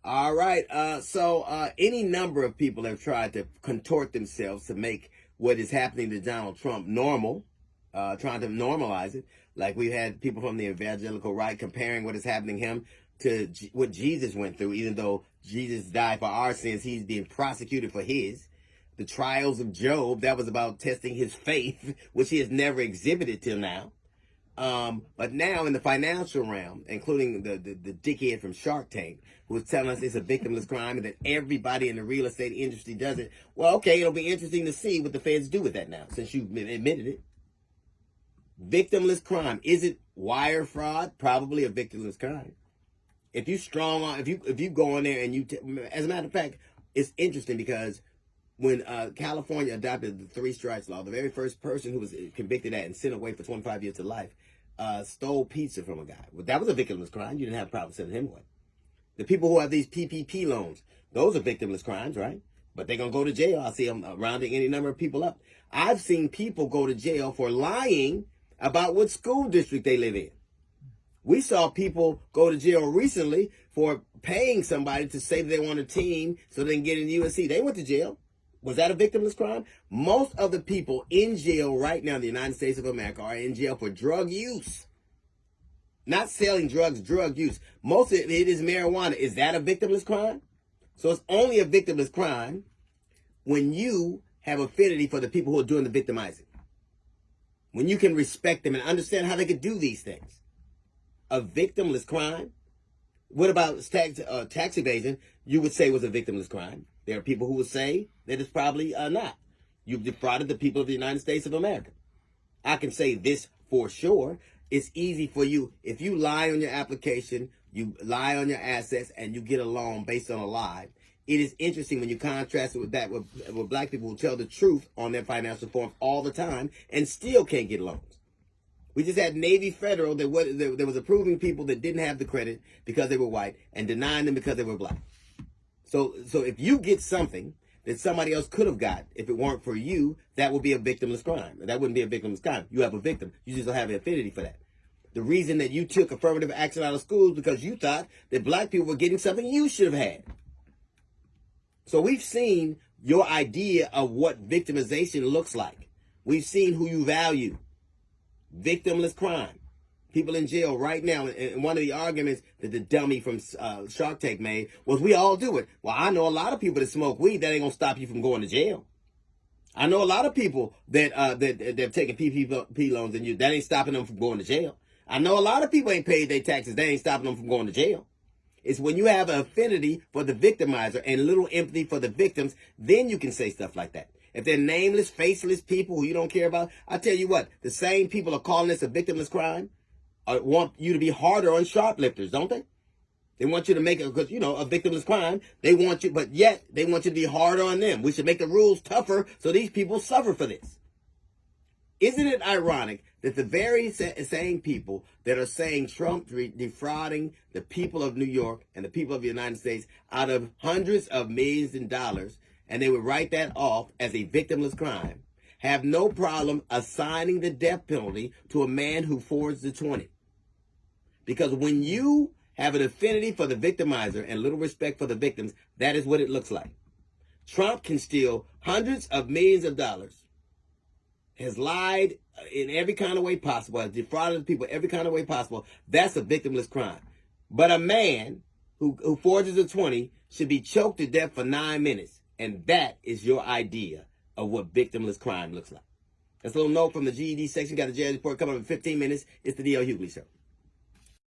All right. Any number of people have tried to contort themselves to make what is happening to Donald Trump normal, trying to normalize it. Like we've had people from the evangelical right comparing what is happening to him to what Jesus went through, even though Jesus died for our sins, he's being prosecuted for his. The trials of Job, that was about testing his faith, which he has never exhibited till now. But now in the financial realm, including the dickhead from Shark Tank, who was telling us it's a victimless crime and that everybody in the real estate industry does it. Well, okay, it'll be interesting to see what the feds do with that now, since you've admitted it. Victimless crime. Is it wire fraud? Probably a victimless crime. If you strong on, if you go in there and as a matter of fact, it's interesting because when California adopted the 3 strikes law, the very first person who was convicted of that and sent away for 25 years to life stole pizza from a guy. Well, that was a victimless crime. You didn't have a problem sending him away. The people who have these PPP loans, those are victimless crimes, right? But they're going to go to jail. I see them rounding any number of people up. I've seen people go to jail for lying about what school district they live in. We saw people go to jail recently for paying somebody to say that they want a team so they can get in USC. They went to jail. Was that a victimless crime? Most of the people in jail right now in the United States of America are in jail for drug use. Not selling drugs, drug use. Most of it is marijuana. Is that a victimless crime? So it's only a victimless crime when you have affinity for the people who are doing the victimizing. When you can respect them and understand how they could do these things. A victimless crime? What about tax evasion? You would say was a victimless crime. There are people who would say that it's probably not. You've defrauded the people of the United States of America. I can say this for sure. It's easy for you. If you lie on your application, you lie on your assets, and you get a loan based on a lie, it is interesting when you contrast it with that with black people who tell the truth on their financial forms all the time and still can't get loans. We just had Navy Federal that was approving people that didn't have the credit because they were white and denying them because they were black. So if you get something that somebody else could have got, if it weren't for you, that would be a victimless crime. That wouldn't be a victimless crime. You have a victim. You just don't have an affinity for that. The reason that you took affirmative action out of schools because you thought that black people were getting something you should have had. So we've seen your idea of what victimization looks like. We've seen who you value. Victimless crime. People in jail right now, and one of the arguments that the dummy from Shark Tank made was we all do it. Well, I know a lot of people that smoke weed. That ain't gonna stop you from going to jail. I know a lot of people that have taken PPP loans, and that ain't stopping them from going to jail. I know a lot of people ain't paid their taxes. That ain't stopping them from going to jail. It's when you have an affinity for the victimizer and little empathy for the victims, then you can say stuff like that. If they're nameless, faceless people who you don't care about, I tell you what, the same people are calling this a victimless crime. Want you to be harder on shoplifters, don't they? They want you to make it, because, a victimless crime. They want you, but yet they want you to be harder on them. We should make the rules tougher so these people suffer for this. Isn't it ironic that the very same people that are saying Trump defrauding the people of New York and the people of the United States out of hundreds of millions in dollars, and they would write that off as a victimless crime, have no problem assigning the death penalty to a man who forged the 20? Because when you have an affinity for the victimizer and little respect for the victims, that is what it looks like. Trump can steal hundreds of millions of dollars, has lied in every kind of way possible, has defrauded people every kind of way possible. That's a victimless crime. But a man who forges a 20 should be choked to death for 9 minutes. And that is your idea of what victimless crime looks like. That's a little note from the GED section. Got a jail report coming up in 15 minutes. It's the D.L. Hughley Show.